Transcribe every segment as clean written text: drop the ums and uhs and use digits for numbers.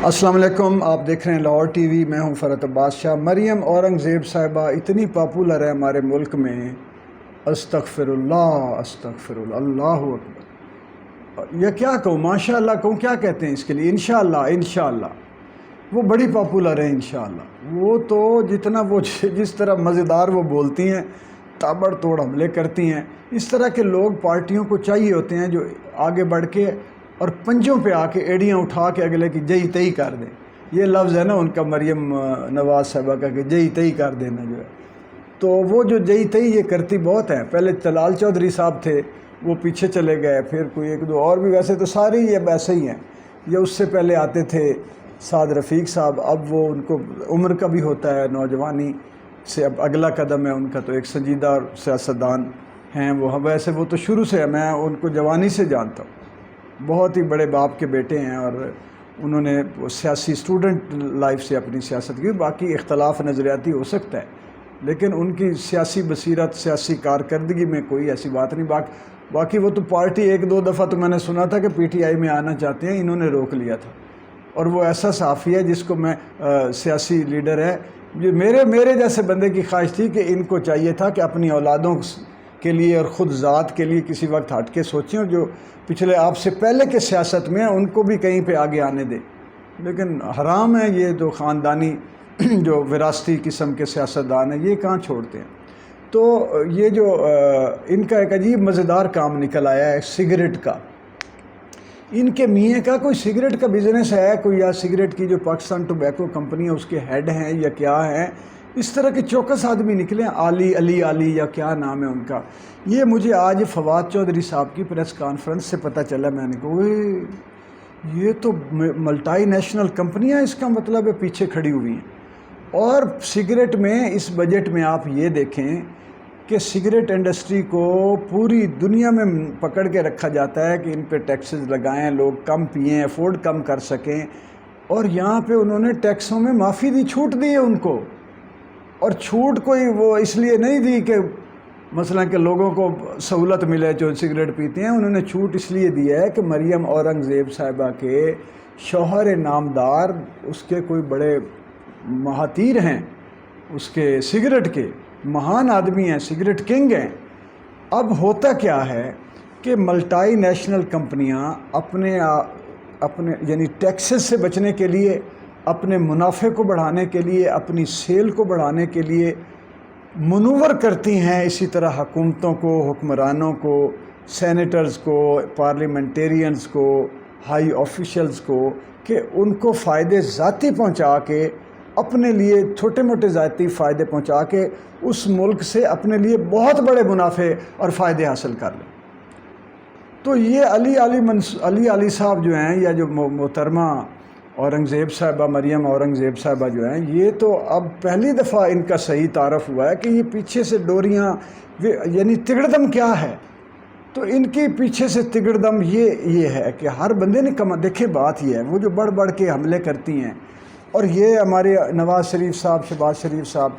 السلام علیکم، آپ دیکھ رہے ہیں لاہور ٹی وی۔ میں ہوں فرحت عباس شاہ۔ مریم اورنگزیب صاحبہ اتنی پاپولر ہے ہمارے ملک میں، استغفر اللہ استغفر اللہ، اللہ اکبر۔ یہ کیا کہوں، ماشاء اللہ کہوں، کیا کہتے ہیں اس کے لیے؟ انشاءاللہ انشاءاللہ وہ بڑی پاپولر ہے انشاءاللہ۔ وہ تو جتنا وہ جس طرح مزیدار وہ بولتی ہیں، تابڑ توڑ حملے کرتی ہیں، اس طرح کے لوگ پارٹیوں کو چاہیے ہوتے ہیں جو آگے بڑھ کے اور پنجوں پہ آ کے ایڑیاں اٹھا کے اگلے کی جئی تئی کر دیں۔ یہ لفظ ہے نا ان کا، مریم نواز صاحبہ کا، کہ جئی تئی کر دینا جو ہے، تو وہ جو جئی تئی یہ کرتی بہت ہیں۔ پہلے طلال چودھری صاحب تھے، وہ پیچھے چلے گئے، پھر کوئی ایک دو اور بھی، ویسے تو سارے ہی اب ایسے ہی ہیں۔ یہ اس سے پہلے آتے تھے سعد رفیق صاحب، اب وہ ان کو عمر کا بھی ہوتا ہے، نوجوانی سے اب اگلا قدم ہے ان کا، تو ایک سنجیدہ اور سیاستدان ہیں وہ۔ ویسے وہ تو شروع سے ہے، میں ان کو جوانی سے جانتا ہوں، بہت ہی بڑے باپ کے بیٹے ہیں، اور انہوں نے سیاسی اسٹوڈنٹ لائف سے اپنی سیاست کی۔ باقی اختلاف نظریاتی ہو سکتا ہے، لیکن ان کی سیاسی بصیرت، سیاسی کارکردگی میں کوئی ایسی بات نہیں۔ باقی وہ تو پارٹی ایک دو دفعہ تو میں نے سنا تھا کہ پی ٹی آئی میں آنا چاہتے ہیں، انہوں نے روک لیا تھا۔ اور وہ ایسا صحافی ہے جس کو میں سیاسی لیڈر ہے، جو میرے جیسے بندے کی خواہش تھی کہ ان کو چاہیے تھا کہ اپنی اولادوں کے لیے اور خود ذات کے لیے کسی وقت ہٹ کے سوچیں، اور جو پچھلے آپ سے پہلے کے سیاست میں ہیں ان کو بھی کہیں پہ آگے آنے دیں۔ لیکن حرام ہے یہ جو خاندانی جو وراثتی قسم کے سیاستدان ہیں، یہ کہاں چھوڑتے ہیں۔ تو یہ جو ان کا ایک عجیب مزیدار کام نکل آیا ہے سگریٹ کا۔ ان کے میاں کا کوئی سگریٹ کا بزنس ہے کوئی، یا سگریٹ کی جو پاکستان ٹوبیکو کمپنی ہے اس کے ہیڈ ہیں یا کیا ہیں، اس طرح کے چوکس آدمی نکلے ہیں، علی یا کیا نام ہے ان کا۔ یہ مجھے آج فواد چودھری صاحب کی پریس کانفرنس سے پتہ چلا، میں نے کہا یہ تو ملٹائی نیشنل کمپنیاں اس کا مطلب ہے پیچھے کھڑی ہوئی ہیں۔ اور سگریٹ میں اس بجٹ میں آپ یہ دیکھیں کہ سگریٹ انڈسٹری کو پوری دنیا میں پکڑ کے رکھا جاتا ہے کہ ان پہ ٹیکسز لگائیں، لوگ کم پئیں، افورڈ کم کر سکیں، اور یہاں پہ انہوں نے ٹیکسوں میں معافی دی، چھوٹ دی ہے ان کو۔ اور چھوٹ کوئی وہ اس لیے نہیں دی کہ مثلا کہ لوگوں کو سہولت ملے جو سگریٹ پیتے ہیں، انہوں نے چھوٹ اس لیے دی ہے کہ مریم اورنگزیب صاحبہ کے شوہر نامدار اس کے کوئی بڑے مہاتیر ہیں، اس کے سگریٹ کے مہان آدمی ہیں، سگریٹ کنگ ہیں۔ اب ہوتا کیا ہے کہ ملٹائی نیشنل کمپنیاں اپنے یعنی ٹیکسز سے بچنے کے لیے، اپنے منافع کو بڑھانے کے لیے، اپنی سیل کو بڑھانے کے لیے منور کرتی ہیں اسی طرح حکومتوں کو، حکمرانوں کو، سینیٹرز کو، پارلیمنٹیرینز کو، ہائی آفیشلز کو، کہ ان کو فائدے ذاتی پہنچا کے، اپنے لیے چھوٹے موٹے ذاتی فائدے پہنچا کے اس ملک سے اپنے لیے بہت بڑے منافع اور فائدے حاصل کر لیں۔ تو یہ علی صاحب جو ہیں، یا جو محترمہ اورنگزیب صاحبہ، مریم اورنگزیب صاحبہ جو ہیں، یہ تو اب پہلی دفعہ ان کا صحیح تعارف ہوا ہے کہ یہ پیچھے سے ڈوریاں، یعنی تگڑدم کیا ہے۔ تو ان کی پیچھے سے تگڑدم یہ ہے کہ ہر بندے نے دیکھے بات یہ ہے، وہ جو بڑھ کے حملے کرتی ہیں، اور یہ ہمارے نواز شریف صاحب، شہباز شریف صاحب،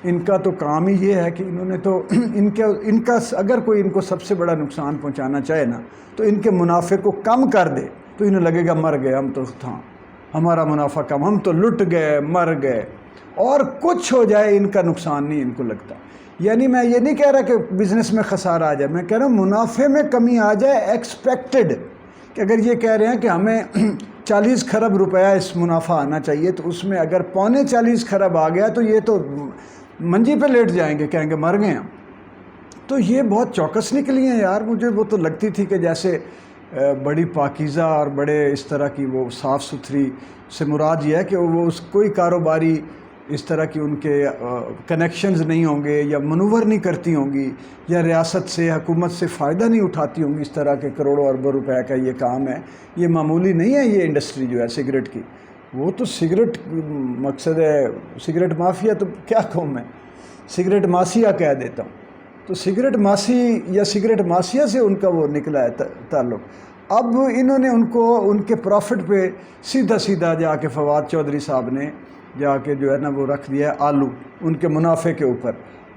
ان کا تو کام ہی یہ ہے کہ انہوں نے تو ان کا اگر کوئی ان کو سب سے بڑا نقصان پہنچانا چاہے نا، تو ان کے منافع کو کم کر دے، تو انہیں لگے گا مر گئے ہم تو تھا، ہمارا منافع کم، ہم تو لٹ گئے، مر گئے، اور کچھ ہو جائے ان کا نقصان نہیں ان کو لگتا۔ یعنی میں یہ نہیں کہہ رہا کہ بزنس میں خسارہ آ جائے، میں کہہ رہا ہوں منافع میں کمی آ جائے ایکسپیکٹڈ، کہ اگر یہ کہہ رہے ہیں کہ ہمیں 40 کھرب روپیہ اس منافع آنا چاہیے، تو اس میں اگر 40 کھرب آ گیا تو یہ تو منجی پہ لیٹ جائیں گے، کہیں گے مر گئے ہم۔ تو یہ بہت چوکس نکلی ہیں یار، مجھے وہ تو لگتی تھی کہ جیسے بڑی پاکیزہ اور بڑے اس طرح کی وہ صاف ستھری، سے مراد یہ ہے کہ وہ کوئی کاروباری اس طرح کی ان کے کنیکشنز نہیں ہوں گے، یا منور نہیں کرتی ہوں گی، یا ریاست سے، حکومت سے فائدہ نہیں اٹھاتی ہوں گی، اس طرح کے کروڑوں اربوں روپے کا یہ کام ہے۔ یہ معمولی نہیں ہے یہ انڈسٹری جو ہے سگریٹ کی، وہ تو سگریٹ مقصد ہے سگریٹ مافیا، تو کیا کہوں میں، سگریٹ ماسیا کہہ دیتا ہوں۔ تو سگریٹ ماسی یا سگریٹ ماسیا سے ان کا وہ نکلا ہے تعلق۔ اب انہوں نے ان کے پروفٹ پہ سیدھا جا کے فواد چودھری صاحب نے جا کے جو ہے نا وہ رکھ دیا ہے آلو ان کے منافع کے اوپر۔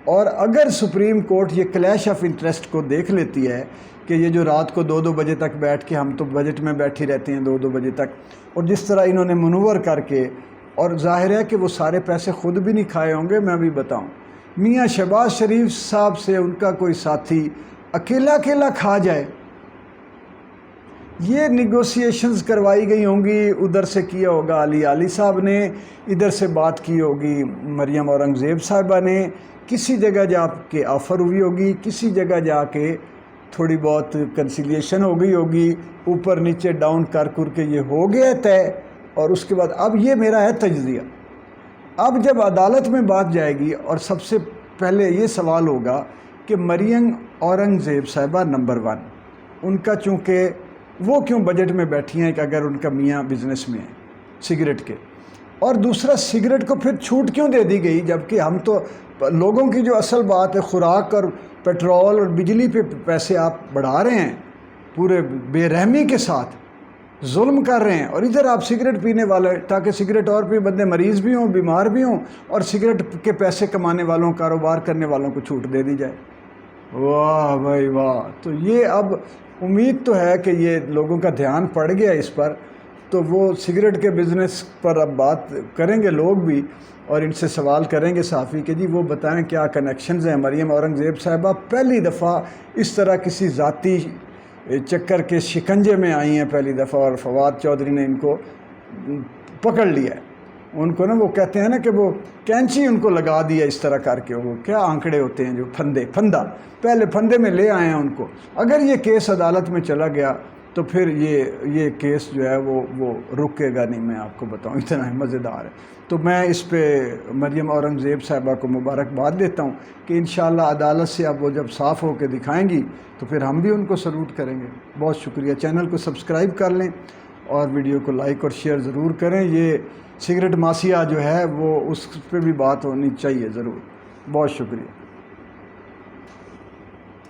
اور اگر سپریم کورٹ یہ کلیش آف انٹرسٹ کو دیکھ لیتی ہے کہ یہ جو رات کو 2-2 بجے تک بیٹھ کے، ہم تو بجٹ میں بیٹھی رہتے ہیں 2-2 بجے تک، اور جس طرح انہوں نے منور کر کے، اور ظاہر ہے کہ وہ سارے پیسے خود بھی نہیں کھائے ہوں گے، میں بھی بتاؤں، میاں شہباز شریف صاحب سے ان کا کوئی ساتھی اکیلا کھا جائے، یہ نیگوسیشنز کروائی گئی ہوں گی، ادھر سے کیا ہوگا علی صاحب نے، ادھر سے بات کی ہوگی مریم اورنگزیب صاحبہ نے، کسی جگہ جا کے آفر ہوئی ہوگی، کسی جگہ جا کے تھوڑی بہت کنسیلیشن ہو گئی ہوگی، اوپر نیچے ڈاؤن کر کے یہ ہو گیا طے، اور اس کے بعد اب یہ میرا ہے تجزیہ۔ اب جب عدالت میں بات جائے گی، اور سب سے پہلے یہ سوال ہوگا کہ مریم اورنگزیب صاحبہ نمبر 1، ان کا چونکہ وہ کیوں بجٹ میں بیٹھی ہیں کہ اگر ان کا میاں بزنس میں ہے سگریٹ کے، اور دوسرا سگریٹ کو پھر چھوٹ کیوں دے دی گئی، جبکہ ہم تو لوگوں کی جو اصل بات ہے خوراک اور پیٹرول اور بجلی پہ پیسے آپ بڑھا رہے ہیں پورے بے رحمی کے ساتھ، ظلم کر رہے ہیں، اور ادھر آپ سگریٹ پینے والے، تاکہ سگریٹ اور بھی بندے مریض بھی ہوں، بیمار بھی ہوں، اور سگریٹ کے پیسے کمانے والوں، کاروبار کرنے والوں کو چھوٹ دے دی جائے۔ واہ بھائی واہ! تو یہ اب امید تو ہے کہ یہ لوگوں کا دھیان پڑ گیا اس پر، تو وہ سگریٹ کے بزنس پر اب بات کریں گے لوگ بھی، اور ان سے سوال کریں گے صحافی کہ جی وہ بتائیں کیا کنیکشنز ہیں۔ مریم اورنگزیب صاحبہ پہلی دفعہ اس طرح کسی ذاتی چکر کے شکنجے میں آئی ہیں پہلی دفعہ، اور فواد چودھری نے ان کو پکڑ لیا ہے، ان کو نا وہ کہتے ہیں نا کہ وہ کینچی ان کو لگا دیا اس طرح کر کے، وہ کیا آنکڑے ہوتے ہیں جو پھندا، پہلے پھندے میں لے آئے ہیں ان کو۔ اگر یہ کیس عدالت میں چلا گیا تو پھر یہ کیس جو ہے وہ رکے گا نہیں، میں آپ کو بتاؤں، اتنا مزیدار ہے۔ تو میں اس پہ مریم اورنگزیب صاحبہ کو مبارکباد دیتا ہوں کہ انشاءاللہ عدالت سے اب وہ جب صاف ہو کے دکھائیں گی تو پھر ہم بھی ان کو سلوٹ کریں گے۔ بہت شکریہ، چینل کو سبسکرائب کر لیں اور ویڈیو کو لائک اور شیئر ضرور کریں۔ یہ سگریٹ ماسیا جو ہے وہ اس پہ بھی بات ہونی چاہیے ضرور۔ بہت شکریہ۔